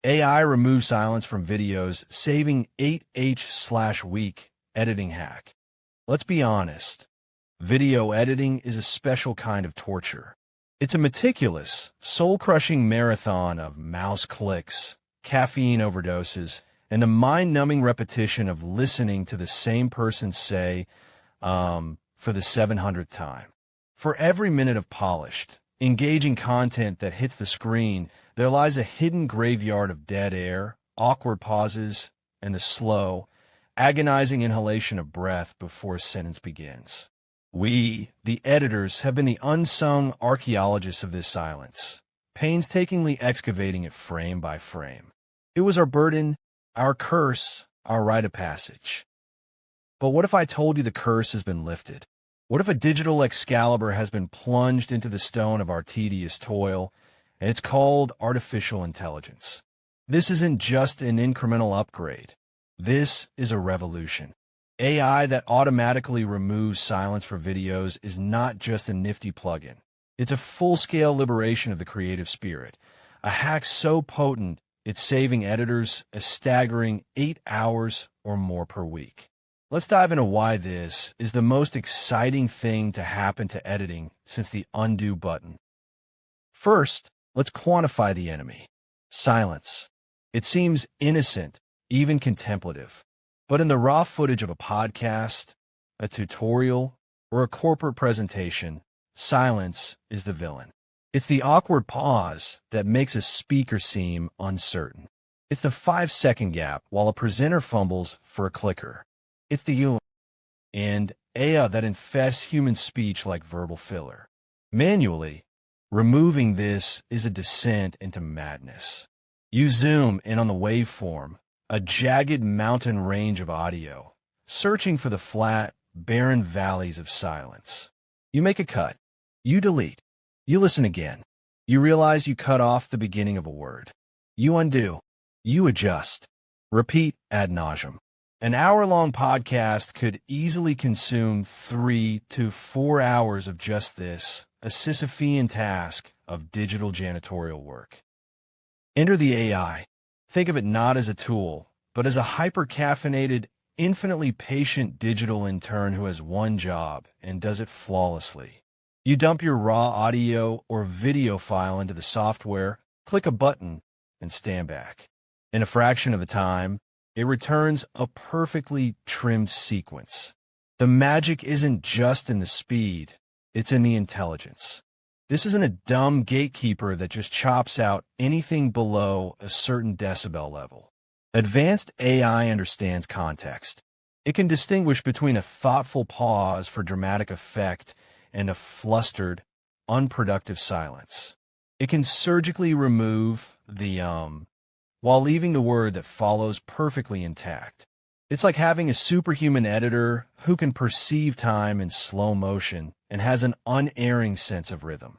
AI removes silence from videos, saving 8h/week editing hack. Let's be honest. Video editing is a special kind of torture. It's a meticulous, soul-crushing marathon of mouse clicks, caffeine overdoses, and a mind-numbing repetition of listening to the same person say, for the 700th time. For every minute of polished, engaging content that hits the screen, there lies a hidden graveyard of dead air, awkward pauses, and the slow, agonizing inhalation of breath before a sentence begins. We, the editors, have been the unsung archaeologists of this silence, painstakingly excavating it frame by frame. It was our burden, our curse, our rite of passage. But what if I told you the curse has been lifted? What if a digital Excalibur has been plunged into the stone of our tedious toil, and it's called artificial intelligence? This isn't just an incremental upgrade. This is a revolution. AI that automatically removes silence for videos is not just a nifty plugin. It's a full-scale liberation of the creative spirit, a hack so potent it's saving editors a staggering 8 hours or more per week. Let's dive into why this is the most exciting thing to happen to editing since the undo button. First, let's quantify the enemy. Silence. It seems innocent, even contemplative. But in the raw footage of a podcast, a tutorial, or a corporate presentation, silence is the villain. It's the awkward pause that makes a speaker seem uncertain. It's the 5-second gap while a presenter fumbles for a clicker. It's the and AI that infests human speech like verbal filler. Manually, removing this is a descent into madness. You zoom in on the waveform, a jagged mountain range of audio, searching for the flat, barren valleys of silence. You make a cut. You delete. You listen again. You realize you cut off the beginning of a word. You undo. You adjust. Repeat ad nauseum. An hour-long podcast could easily consume 3 to 4 hours of just this, a Sisyphean task of digital janitorial work. Enter the AI. Think of it not as a tool, but as a hyper-caffeinated, infinitely patient digital intern who has one job and does it flawlessly. You dump your raw audio or video file into the software, click a button, and stand back. In a fraction of the time, it returns a perfectly trimmed sequence. The magic isn't just in the speed, it's in the intelligence. This isn't a dumb gatekeeper that just chops out anything below a certain decibel level. Advanced AI understands context. It can distinguish between a thoughtful pause for dramatic effect and a flustered, unproductive silence. It can surgically remove the while leaving the word that follows perfectly intact. It's like having a superhuman editor who can perceive time in slow motion and has an unerring sense of rhythm.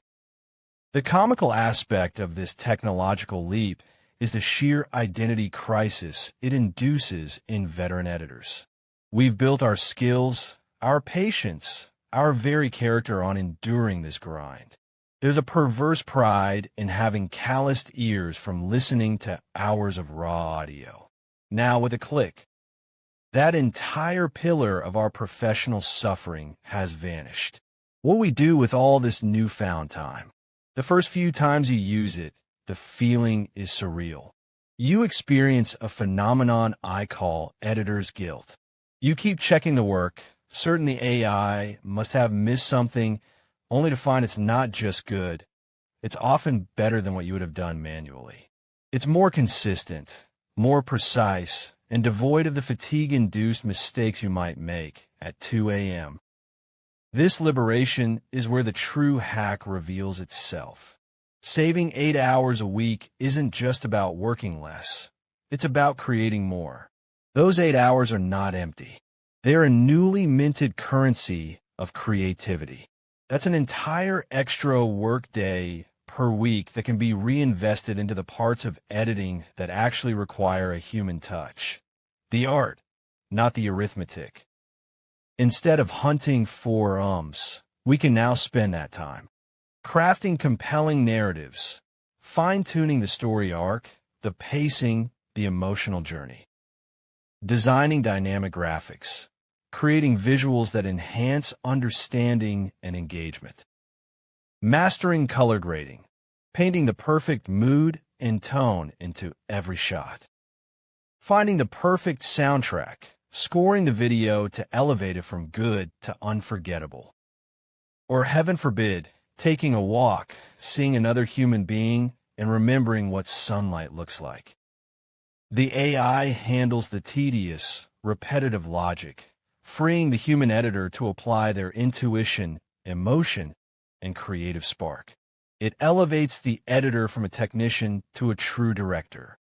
The comical aspect of this technological leap is the sheer identity crisis it induces in veteran editors. We've built our skills, our patience, our very character on enduring this grind. There's a perverse pride in having calloused ears from listening to hours of raw audio. Now, with a click, that entire pillar of our professional suffering has vanished. What we do with all this newfound time? The first few times you use it, the feeling is surreal. You experience a phenomenon I call editor's guilt. You keep checking the work, certain the AI must have missed something, only to find it's not just good. It's often better than what you would have done manually. It's more consistent, more precise, and devoid of the fatigue-induced mistakes you might make at 2 a.m. This liberation is where the true hack reveals itself. Saving 8 hours a week isn't just about working less. It's about creating more. Those 8 hours are not empty. They're a newly minted currency of creativity. That's an entire extra workday per week that can be reinvested into the parts of editing that actually require a human touch. The art, not the arithmetic. Instead of hunting for we can now spend that time crafting compelling narratives, fine-tuning the story arc, the pacing, the emotional journey. Designing dynamic graphics, creating visuals that enhance understanding and engagement. Mastering color grading, painting the perfect mood and tone into every shot. Finding the perfect soundtrack, scoring the video to elevate it from good to unforgettable. Or heaven forbid, taking a walk, seeing another human being, and remembering what sunlight looks like. The AI handles the tedious, repetitive logic, freeing the human editor to apply their intuition, emotion, and creative spark. It elevates the editor from a technician to a true director.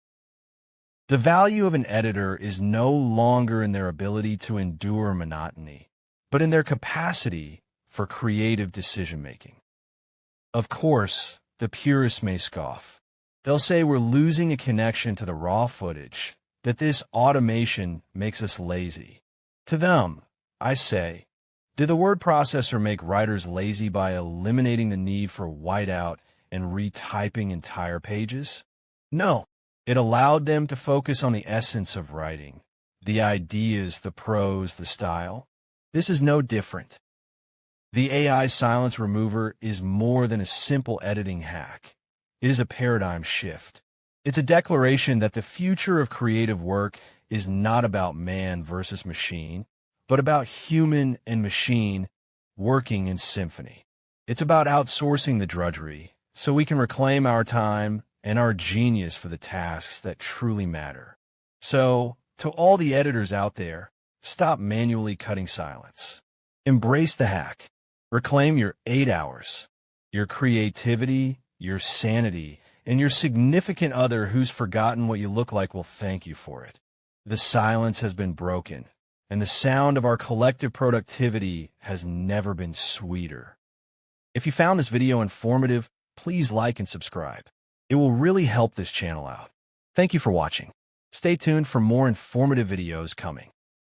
The value of an editor is no longer in their ability to endure monotony, but in their capacity for creative decision-making. Of course, the purists may scoff. They'll say we're losing a connection to the raw footage, that this automation makes us lazy. To them, I say, did the word processor make writers lazy by eliminating the need for whiteout and retyping entire pages? No. It allowed them to focus on the essence of writing, the ideas, the prose, the style. This is no different. The AI silence remover is more than a simple editing hack. It is a paradigm shift. It's a declaration that the future of creative work is not about man versus machine, but about human and machine working in symphony. It's about outsourcing the drudgery so we can reclaim our time and our genius for the tasks that truly matter. So, to all the editors out there, stop manually cutting silence. Embrace the hack. Reclaim your 8 hours, your creativity, your sanity, and your significant other who's forgotten what you look like will thank you for it. The silence has been broken, and the sound of our collective productivity has never been sweeter. If you found this video informative, please like and subscribe. It will really help this channel out. Thank you for watching. Stay tuned for more informative videos coming.